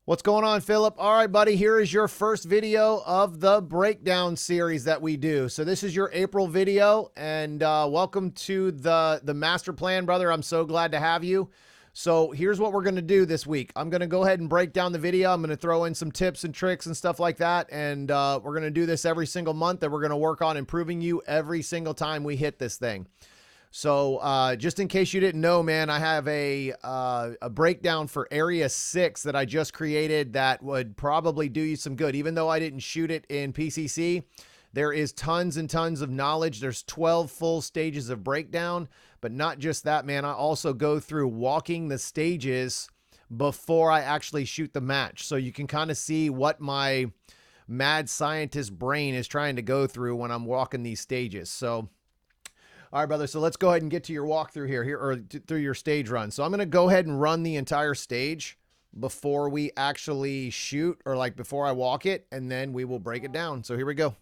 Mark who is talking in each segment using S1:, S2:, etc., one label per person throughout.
S1: What's going on, Phillip? All right, buddy, here is your first video of the breakdown series that we do. So this is your April video, and welcome to the master plan, brother. I'm so glad to have you. So here's what we're going to do this week. I'm going to go ahead and break down the video. I'm going to throw in some tips and tricks and stuff like that, and we're going to do this every single month, and we're going to work on improving you every single time we hit this thing. So just in case you didn't know, man, I have a breakdown for Area 6 that I just created that would probably do you some good. Even though I didn't shoot it in PCC, there is tons and tons of knowledge. There's 12 full stages of breakdown, but not just that, man. I also go through walking the stages before I actually shoot the match. So you can kind of see what my mad scientist brain is trying to go through when I'm walking these stages. So all right, brother. So let's go ahead and get to your walkthrough here through your stage run. So I'm going to go ahead and run the entire stage before we actually shoot, or like before I walk it, and then we will break it down. So here we go.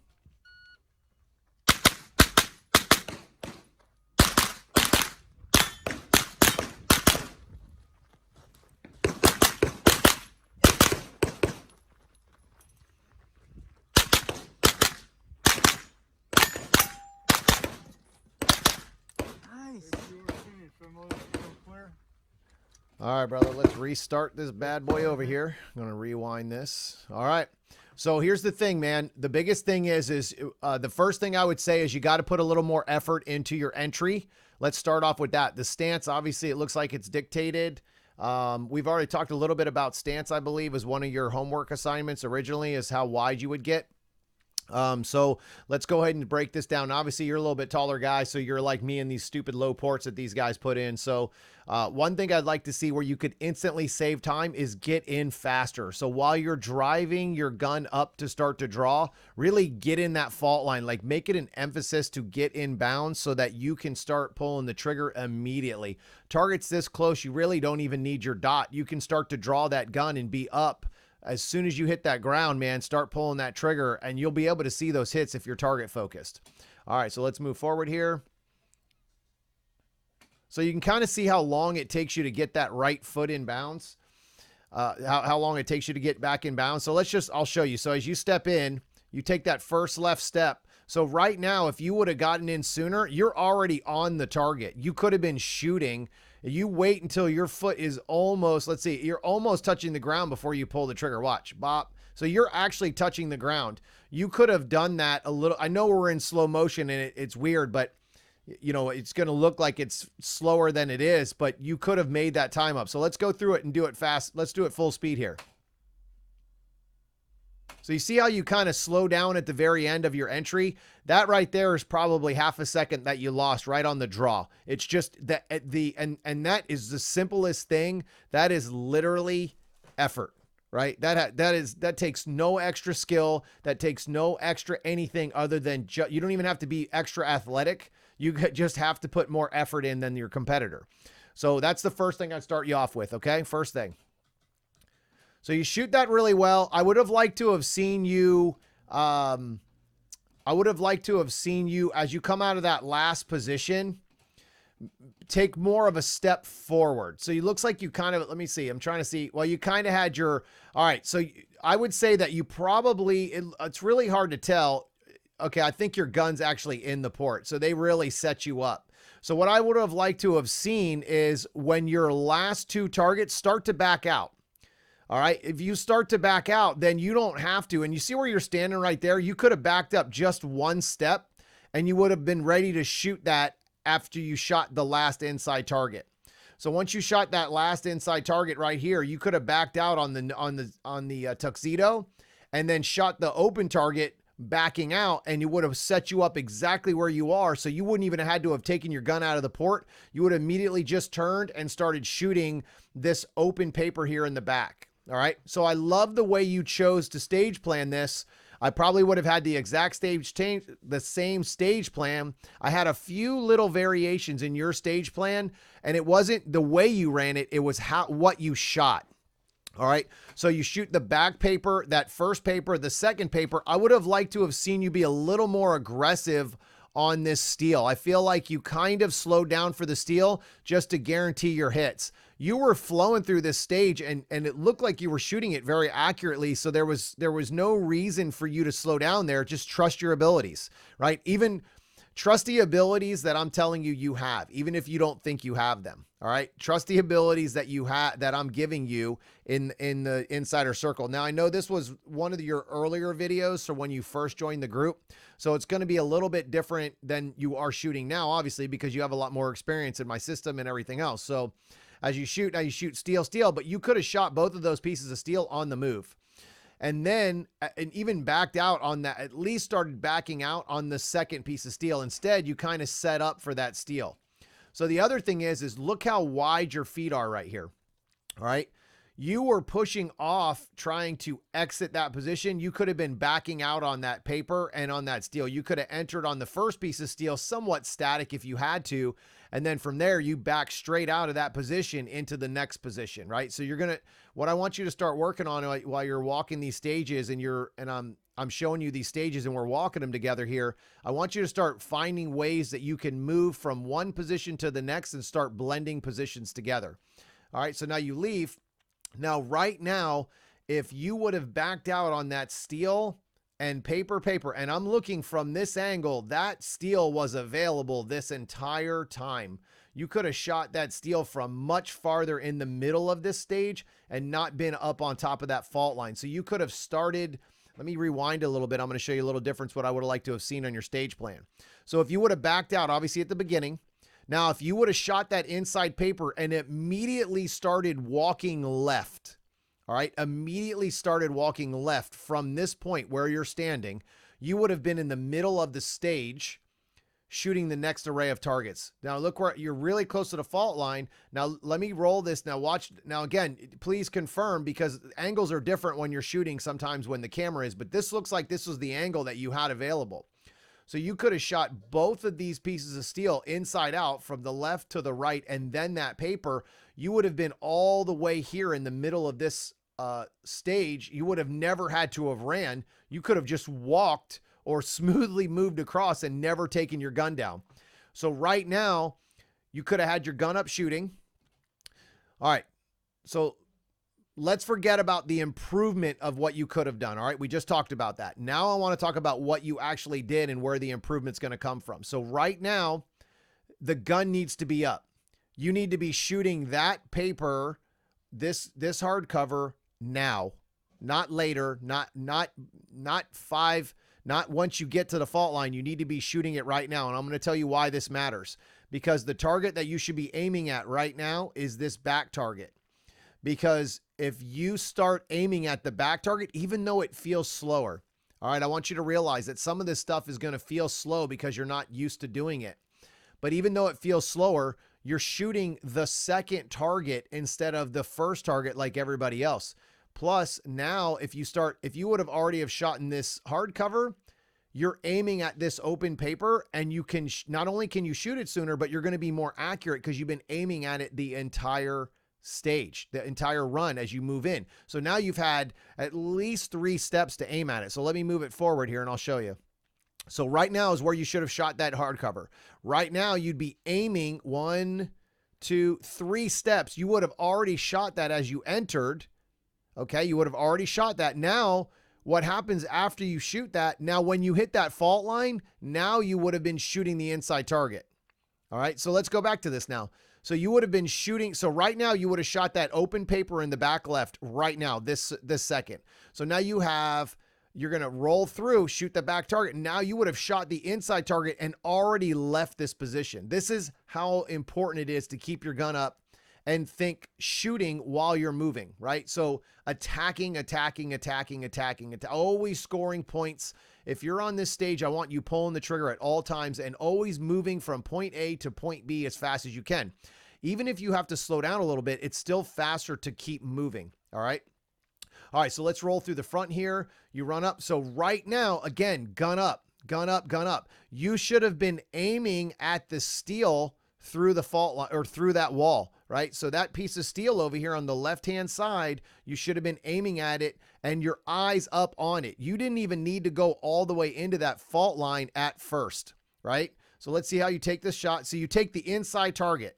S1: All right, brother, let's restart this bad boy over here. I'm going to rewind this. All right. So here's the thing, man. The biggest thing is the first thing I would say is you got to put a little more effort into your entry. Let's start off with that. The stance, obviously, it looks like it's dictated. We've already talked a little bit about stance, I believe, as one of your homework assignments originally, is how wide you would get. So let's go ahead and break this down. Obviously, you're a little bit taller guy, so you're like me in these stupid low ports that these guys put in. So one thing I'd like to see where you could instantly save time is get in faster. So while you're driving your gun up to start to draw, really get in that fault line. Like, make it an emphasis to get in bounds so that you can start pulling the trigger immediately. Targets this close, you really don't even need your dot. You can start to draw that gun and be up. As soon as you hit that ground, man, start pulling that trigger, and you'll be able to see those hits if you're target focused. All right, so let's move forward here. So you can kind of see how long it takes you to get that right foot in bounds, how long it takes you to get back in bounds. So I'll show you. So as you step in, you take that first left step. So right now, if you would have gotten in sooner, you're already on the target. You could have been shooting. You wait until your foot is almost, let's see, you're almost touching the ground before you pull the trigger. Watch, bop. So you're actually touching the ground. You could have done that a little. I know we're in slow motion and it's weird, but you know, it's going to look like it's slower than it is, but you could have made that time up. So let's go through it and do it fast. Let's do it full speed here. So you see how you kind of slow down at the very end of your entry? That right there is probably half a second that you lost right on the draw. It's just that and that is the simplest thing. That is literally effort, right? That takes no extra skill. That takes no extra anything other than you don't even have to be extra athletic. You just have to put more effort in than your competitor. So that's the first thing I'd start you off with. Okay. First thing. So you shoot that really well. I would have liked to have seen you. I would have liked to have seen you as you come out of that last position, take more of a step forward. So it looks like you kind of, let me see. I'm trying to see. Well, you kind of had your, all right. So I would say that you probably, it's really hard to tell. Okay. I think your gun's actually in the port. So they really set you up. So what I would have liked to have seen is when your last two targets start to back out. All right. If you start to back out, then you don't have to. And you see where you're standing right there? You could have backed up just one step and you would have been ready to shoot that after you shot the last inside target. So once you shot that last inside target right here, you could have backed out on the tuxedo and then shot the open target backing out, and it would have set you up exactly where you are. So you wouldn't even have had to have taken your gun out of the port. You would have immediately just turned and started shooting this open paper here in the back. All right. So I love the way you chose to stage plan this. I probably would have had the exact the same stage plan. I had a few little variations in your stage plan, and it wasn't the way you ran it. It was what you shot. All right. So you shoot the back paper, that first paper, the second paper. I would have liked to have seen you be a little more aggressive on this steel. I feel like you kind of slowed down for the steel just to guarantee your hits. You were flowing through this stage and it looked like you were shooting it very accurately. So there was no reason for you to slow down there. Just trust your abilities, right? Even trust the abilities that I'm telling you you have, even if you don't think you have them. All right. Trust the abilities that you have, that I'm giving you in the insider circle. Now, I know this was one of your earlier videos, so when you first joined the group, so it's going to be a little bit different than you are shooting now, obviously, because you have a lot more experience in my system and everything else. So as you shoot, now you shoot steel, but you could have shot both of those pieces of steel on the move. And then, and even backed out on that, at least started backing out on the second piece of steel. Instead, you kind of set up for that steel. So the other thing is look how wide your feet are right here. All right. You were pushing off trying to exit that position. You could have been backing out on that paper and on that steel. You could have entered on the first piece of steel somewhat static if you had to. And then from there, you back straight out of that position into the next position, right? So you're going to, what I want you to start working on while you're walking these stages and I'm showing you these stages and we're walking them together here. I want you to start finding ways that you can move from one position to the next and start blending positions together. All right. So now you leave. Now, right now, if you would have backed out on that steel and paper, and I'm looking from this angle, that steel was available this entire time. You could have shot that steel from much farther in the middle of this stage and not been up on top of that fault line. So you could have started, let me rewind a little bit. I'm going to show you a little difference what I would have liked to have seen on your stage plan. So if you would have backed out, obviously at the beginning, now if you would have shot that inside paper and immediately started walking left, all right, immediately started walking left from this point where you're standing, you would have been in the middle of the stage shooting the next array of targets. Now look where you're really close to the fault line. Now let me roll this. Now watch. Now again, please confirm because angles are different when you're shooting sometimes when the camera is, but this looks like this was the angle that you had available. So you could have shot both of these pieces of steel inside out from the left to the right and then that paper. You would have been all the way here in the middle of this stage. You would have never had to have ran. You could have just walked or smoothly moved across and never taken your gun down. So right now you could have had your gun up shooting. All right. So let's forget about the improvement of what you could have done. All right. We just talked about that. Now I want to talk about what you actually did and where the improvement's going to come from. So right now the gun needs to be up. You need to be shooting that paper, this hardcover now, not later, not once you get to the fault line. You need to be shooting it right now. And I'm going to tell you why this matters, because the target that you should be aiming at right now is this back target. Because if you start aiming at the back target, even though it feels slower, all right, I want you to realize that some of this stuff is going to feel slow because you're not used to doing it. But even though it feels slower, you're shooting the second target instead of the first target like everybody else. Plus now, if you would have already have shot in this hardcover, you're aiming at this open paper and you can, not only can you shoot it sooner, but you're going to be more accurate because you've been aiming at it the entire stage, the entire run as you move in. So now you've had at least 3 steps to aim at it. So let me move it forward here and I'll show you. So right now is where you should have shot that hardcover. Right now you'd be aiming 1, 2, 3 steps. You would have already shot that as you entered. Okay. You would have already shot that. Now what happens after you shoot that? Now, when you hit that fault line, now you would have been shooting the inside target. All right. So let's go back to this now. So you would have been shooting. So right now you would have shot that open paper in the back left right now, this second. So now you're going to roll through, shoot the back target. Now you would have shot the inside target and already left this position. This is how important it is to keep your gun up and think shooting while you're moving, right? So attacking, always scoring points. If you're on this stage, I want you pulling the trigger at all times and always moving from point A to point B as fast as you can. Even if you have to slow down a little bit, it's still faster to keep moving. All right. All right. So let's roll through the front here. You run up. So right now, again, gun up. You should have been aiming at the steel through the fault line or through that wall, right? So that piece of steel over here on the left-hand side, you should have been aiming at it and your eyes up on it. You didn't even need to go all the way into that fault line at first, right? So let's see how you take this shot. So you take the inside target.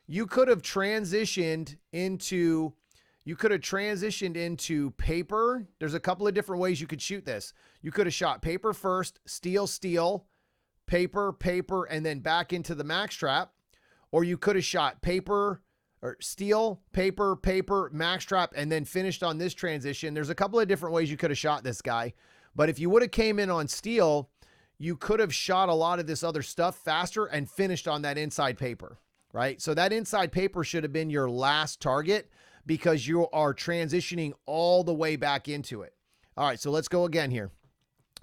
S1: You could have transitioned into paper. There's a couple of different ways you could shoot this. You could have shot paper first, steel, steel, paper, paper, and then back into the max trap. Or you could have shot paper or steel, paper, paper, max trap, and then finished on this transition. There's a couple of different ways you could have shot this guy. But if you would have came in on steel, you could have shot a lot of this other stuff faster and finished on that inside paper, right? So that inside paper should have been your last target because you are transitioning all the way back into it. All right, so let's go again here.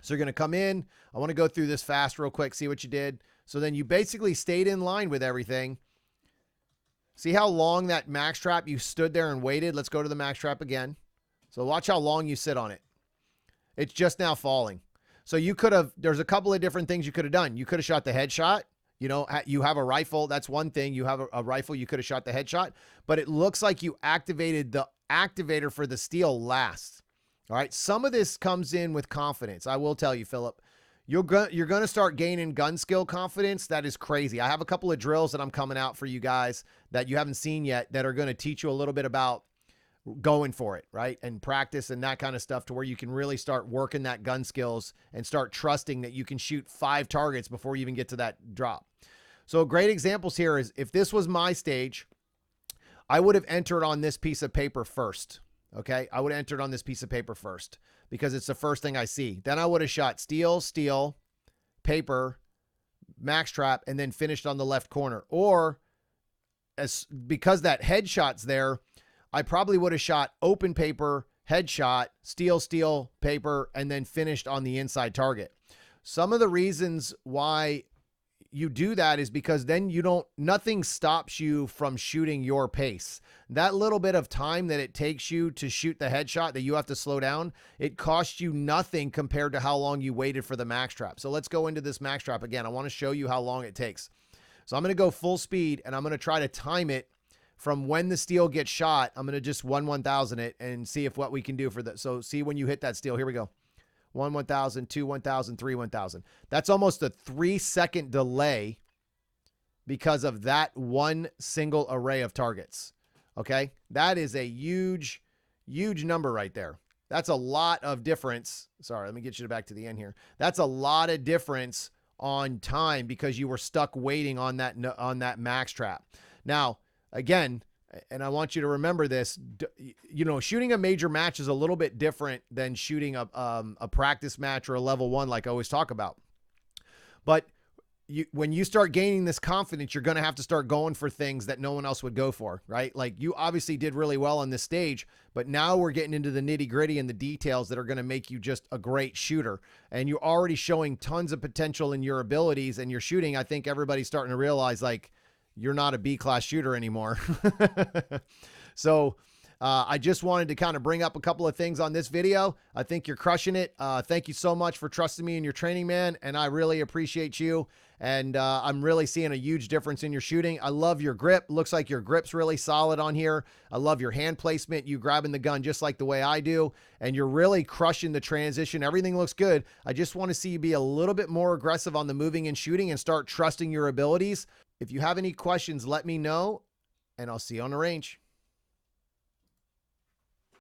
S1: So you're going to come in. I want to go through this fast real quick, see what you did. So then you basically stayed in line with everything. See how long that max trap you stood there and waited? Let's go to the max trap again. So watch how long you sit on it. It's just now falling. So you could have, there's a couple of different things you could have done. You could have shot the headshot. You know, you have a rifle. That's one thing. You have a rifle. You could have shot the headshot, but it looks like you activated the activator for the steel last. All right. Some of this comes in with confidence. I will tell you, Phillip, you're going to start gaining gun skill confidence. That is crazy. I have a couple of drills that I'm coming out for you guys that you haven't seen yet that are going to teach you a little bit about going for it, right? And practice and that kind of stuff to where you can really start working that gun skills and start trusting that you can shoot 5 targets before you even get to that drop. So great examples here is if this was my stage, I would have entered on this piece of paper first. Okay. I would have entered on this piece of paper first because it's the first thing I see. Then I would have shot steel, steel, paper, max trap, and then finished on the left corner. Or because that headshot's there, I probably would have shot open paper, headshot, steel, steel, paper, and then finished on the inside target. Some of the reasons why you do that is because then nothing stops you from shooting your pace. That little bit of time that it takes you to shoot the headshot that you have to slow down, it costs you nothing compared to how long you waited for the max trap. So let's go into this max trap again. I want to show you how long it takes. So I'm going to go full speed and I'm going to try to time it from when the steel gets shot. I'm going to just 1/1000 it and see what we can do for that. So see when you hit that steel. Here we go. 1/1000, 2/1000, 3/1000. That's almost a 3-second delay because of that one single array of targets. Okay. That is a huge, huge number right there. That's a lot of difference. Sorry, let me get you back to the end here. That's a lot of difference on time because you were stuck waiting on that max trap. Now, again, and I want you to remember this, you know, shooting a major match is a little bit different than shooting a practice match or a level 1, like I always talk about. But when you start gaining this confidence, you're going to have to start going for things that no one else would go for, right? Like you obviously did really well on this stage, but now we're getting into the nitty gritty and the details that are going to make you just a great shooter. And you're already showing tons of potential in your abilities and your shooting. I think everybody's starting to realize like, you're not a B-class shooter anymore. So I just wanted to kind of bring up a couple of things on this video. I think you're crushing it. Thank you so much for trusting me in your training, man. And I really appreciate you. And I'm really seeing a huge difference in your shooting. I love your grip. Looks like your grip's really solid on here. I love your hand placement. You grabbing the gun just like the way I do. And you're really crushing the transition. Everything looks good. I just want to see you be a little bit more aggressive on the moving and shooting and start trusting your abilities. If you have any questions, let me know, and I'll see you on the range.